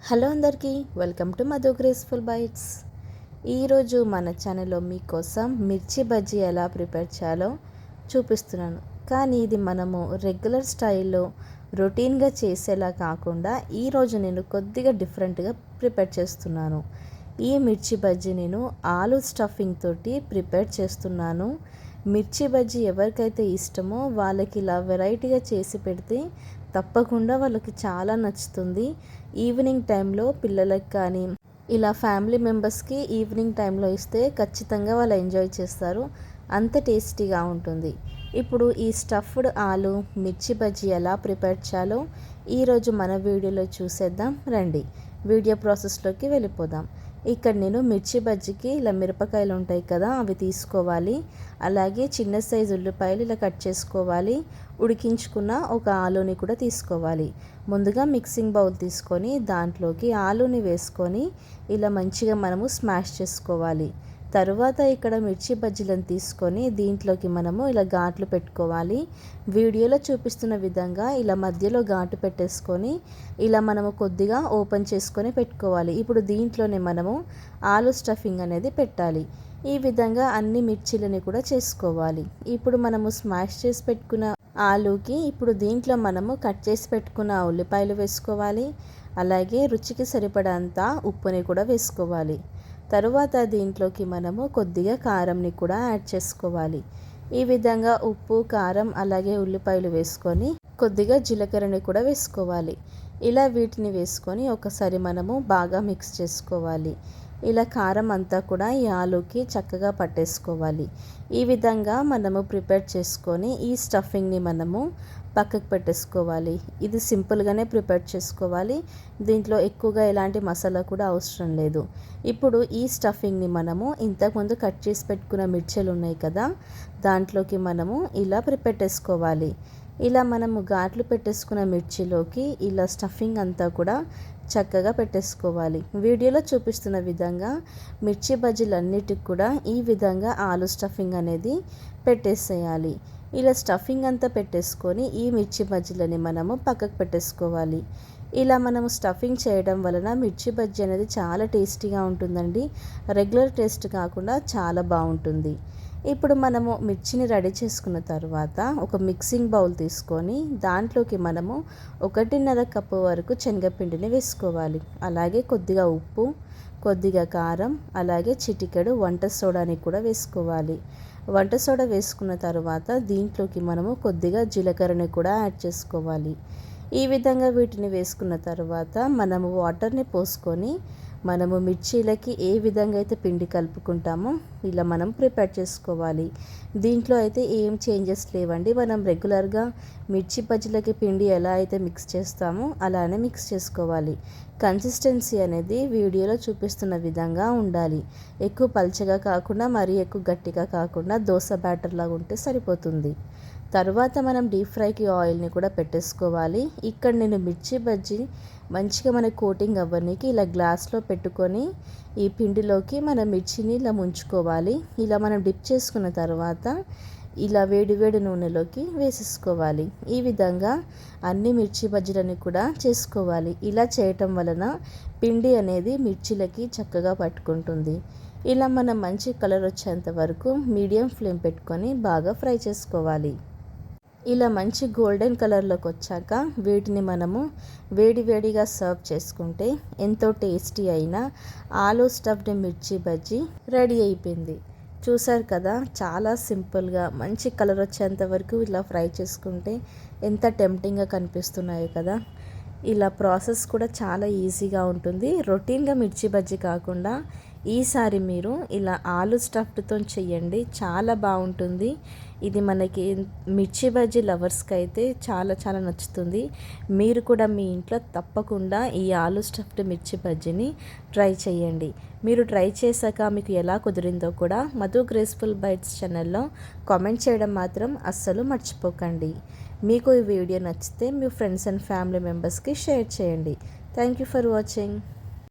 Hello అందరికీ welcome to Madhu graceful bytes. ఈరోజు మన ఛానల్లో మీకోసం మిర్చి బజ్జీ ఎలా ప్రిపేర్ చేయాలో చూపిస్తున్నాను. కానీ ఇది మనము రెగ్యులర్ స్టైల్లో రొటీన్గా చేసేలా కాకుండా ఈరోజు నేను కొద్దిగా డిఫరెంట్గా ప్రిపేర్ చేస్తున్నాను. ఈ మిర్చి బజ్జీ నేను ఆలు స్టఫింగ్ తోటి ప్రిపేర్ చేస్తున్నాను. మిర్చి బజ్జీ ఎవరికైతే ఇష్టమో వాళ్ళకి ఇలా వెరైటీగా చేసి పెడితే తప్పకుండా వాళ్ళకి చాలా నచ్చుతుంది. ఈవినింగ్ టైంలో పిల్లలకి కానీ ఇలా ఫ్యామిలీ మెంబర్స్కి ఈవినింగ్ టైంలో ఇస్తే ఖచ్చితంగా వాళ్ళు ఎంజాయ్ చేస్తారు. అంత టేస్టీగా ఉంటుంది. ఇప్పుడు ఈ స్టఫ్డ్ ఆలు మిర్చి బజ్జీ ఎలా ప్రిపేర్ చేయాలో ఈరోజు మన వీడియోలో చూసేద్దాం రండి. వీడియో ప్రాసెస్లోకి వెళ్ళిపోదాం. ఇక్కడ నేను మిర్చి బజ్జీకి ఇలా మిరపకాయలు ఉంటాయి కదా, అవి తీసుకోవాలి. అలాగే చిన్న సైజు ఉల్లిపాయలు ఇలా కట్ చేసుకోవాలి. ఉడికించుకున్న ఒక ఆలూని కూడా తీసుకోవాలి. ముందుగా మిక్సింగ్ బౌల్ తీసుకొని దాంట్లోకి ఆలూని వేసుకొని ఇలా మంచిగా మనము స్మాష్ చేసుకోవాలి. తరువాత ఇక్కడ మిర్చి బజ్జీలను తీసుకొని దీంట్లోకి మనము ఇలా ఘాట్లు పెట్టుకోవాలి. వీడియోలో చూపిస్తున్న విధంగా ఇలా మధ్యలో ఘాటు పెట్టేసుకొని ఇలా మనము కొద్దిగా ఓపెన్ చేసుకొని పెట్టుకోవాలి. ఇప్పుడు దీంట్లోనే మనము ఆలు స్టఫింగ్ అనేది పెట్టాలి. ఈ విధంగా అన్ని మిర్చీలని కూడా చేసుకోవాలి. ఇప్పుడు మనము స్మాష్ చేసి పెట్టుకున్న ఆలూకి ఇప్పుడు దీంట్లో మనము కట్ చేసి పెట్టుకున్న ఉల్లిపాయలు వేసుకోవాలి. అలాగే రుచికి సరిపడంత ఉప్పుని కూడా వేసుకోవాలి. తరువాత దీంట్లోకి మనము కొద్దిగా కారంని కూడా యాడ్ చేసుకోవాలి. ఈ విధంగా ఉప్పు, కారం అలాగే ఉల్లిపాయలు వేసుకొని కొద్దిగా జీలకర్రని కూడా వేసుకోవాలి. ఇలా వీటిని వేసుకొని ఒకసారి మనము బాగా మిక్స్ చేసుకోవాలి. ఇలా కారం అంతా కూడా ఈ ఆలూకి చక్కగా పట్టేసుకోవాలి. ఈ విధంగా మనము ప్రిపేర్ చేసుకొని ఈ స్టఫింగ్ని మనము పక్కకు పెట్టేసుకోవాలి. ఇది సింపుల్గానే ప్రిపేర్ చేసుకోవాలి. దీంట్లో ఎక్కువగా ఎలాంటి మసాలా కూడా అవసరం లేదు. ఇప్పుడు ఈ స్టఫింగ్ని మనము ఇంతకుముందు కట్ చేసి పెట్టుకున్న మిర్చీలు ఉన్నాయి కదా, దాంట్లోకి మనము ఇలా పెట్టేసుకోవాలి. ఇలా మనము ఘాట్లు పెట్టేసుకున్న మిర్చిలోకి ఇలా స్టఫింగ్ అంతా కూడా చక్కగా పెట్టేసుకోవాలి. వీడియోలో చూపిస్తున్న విధంగా మిర్చి బజ్జీలన్నిటికి కూడా ఈ విధంగా ఆలు స్టఫింగ్ అనేది పెట్టేసేయాలి. ఇలా స్టఫింగ్ అంతా పెట్టేసుకొని ఈ మిర్చి బజ్జీలని మనము పక్కకు పెట్టేసుకోవాలి. ఇలా మనము స్టఫింగ్ చేయడం వలన మిర్చి బజ్జీ అనేది చాలా టేస్టీగా ఉంటుందండి. రెగ్యులర్ టేస్ట్ కాకుండా చాలా బాగుంటుంది. ఇప్పుడు మనము మిర్చిని రెడీ చేసుకున్న తర్వాత ఒక మిక్సింగ్ బౌల్ తీసుకొని దాంట్లోకి మనము 1.5 కప్పు వరకు శనగపిండిని వేసుకోవాలి. అలాగే కొద్దిగా ఉప్పు, కొద్దిగా కారం, అలాగే చిటికెడు వంట సోడాని కూడా వేసుకోవాలి. వంట సోడా వేసుకున్న తర్వాత దీంట్లోకి మనము కొద్దిగా జీలకర్రని కూడా యాడ్ చేసుకోవాలి. ఈ విధంగా వీటిని వేసుకున్న తర్వాత మనము వాటర్ని పోసుకొని మనము మిర్చీలకి ఏ విధంగా అయితే పిండి కలుపుకుంటామో ఇలా మనం ప్రిపేర్ చేసుకోవాలి. దీంట్లో అయితే ఏం చేంజెస్ లేవండి. మనం రెగ్యులర్గా మిర్చి బజ్జీలకి పిండి ఎలా అయితే మిక్స్ చేస్తామో అలానే మిక్స్ చేసుకోవాలి. కన్సిస్టెన్సీ అనేది వీడియోలో చూపిస్తున్న విధంగా ఉండాలి. ఎక్కువ పల్చగా కాకుండా మరీ ఎక్కువ గట్టిగా కాకుండా దోశ బ్యాటర్ లాగా ఉంటే సరిపోతుంది. తర్వాత మనం డీప్ ఫ్రైకి ఆయిల్ని కూడా పెట్టేసుకోవాలి. ఇక్కడ నేను మిర్చి బజ్జీ మంచిగా మన కోటింగ్ అవ్వడానికి ఇలా గ్లాస్లో పెట్టుకొని ఈ పిండిలోకి మన మిర్చిని ఇలా ముంచుకోవాలి. ఇలా మనం డిప్ చేసుకున్న తర్వాత ఇలా వేడి వేడి నూనెలోకి వేసేసుకోవాలి. ఈ విధంగా అన్ని మిర్చి బజ్జీలని కూడా చేసుకోవాలి. ఇలా చేయటం వలన పిండి అనేది మిర్చిలకి చక్కగా పట్టుకుంటుంది. ఇలా మనం మంచి కలర్ వచ్చేంత వరకు మీడియం ఫ్లేమ్ పెట్టుకొని బాగా ఫ్రై చేసుకోవాలి. ఇలా మంచి గోల్డెన్ కలర్లోకి వచ్చాక వీటిని మనము వేడివేడిగా సర్వ్ చేసుకుంటే ఎంతో టేస్టీ అయిన ఆలు స్టఫ్డ్ మిర్చి బజ్జీ రెడీ అయిపోయింది. చూసారు కదా, చాలా సింపుల్గా మంచి కలర్ వచ్చేంత వరకు ఇలా ఫ్రై చేసుకుంటే ఎంత టెంప్టింగ్గా కనిపిస్తున్నాయో కదా. ఇలా ప్రాసెస్ కూడా చాలా ఈజీగా ఉంటుంది. రొటీన్గా మిర్చి బజ్జీ కాకుండా ఈసారి మీరు ఇలా ఆలు స్టఫ్డ్తో చెయ్యండి, చాలా బాగుంటుంది. ఇది మనకి మిర్చి బజ్జీ లవర్స్కి అయితే చాలా చాలా నచ్చుతుంది. మీరు కూడా మీ ఇంట్లో తప్పకుండా ఈ ఆలు స్టఫ్డ్ మిర్చి బజ్జీని ట్రై చేయండి. మీరు ట్రై చేశాక మీకు ఎలా కుదిరిందో కూడా మధు గ్రేస్ఫుల్ బైట్స్ ఛానల్లో కామెంట్ చేయడం మాత్రం అస్సలు మర్చిపోకండి. మీకు ఈ వీడియో నచ్చితే మీ ఫ్రెండ్స్ అండ్ ఫ్యామిలీ మెంబర్స్కి షేర్ చేయండి. Thank you for watching.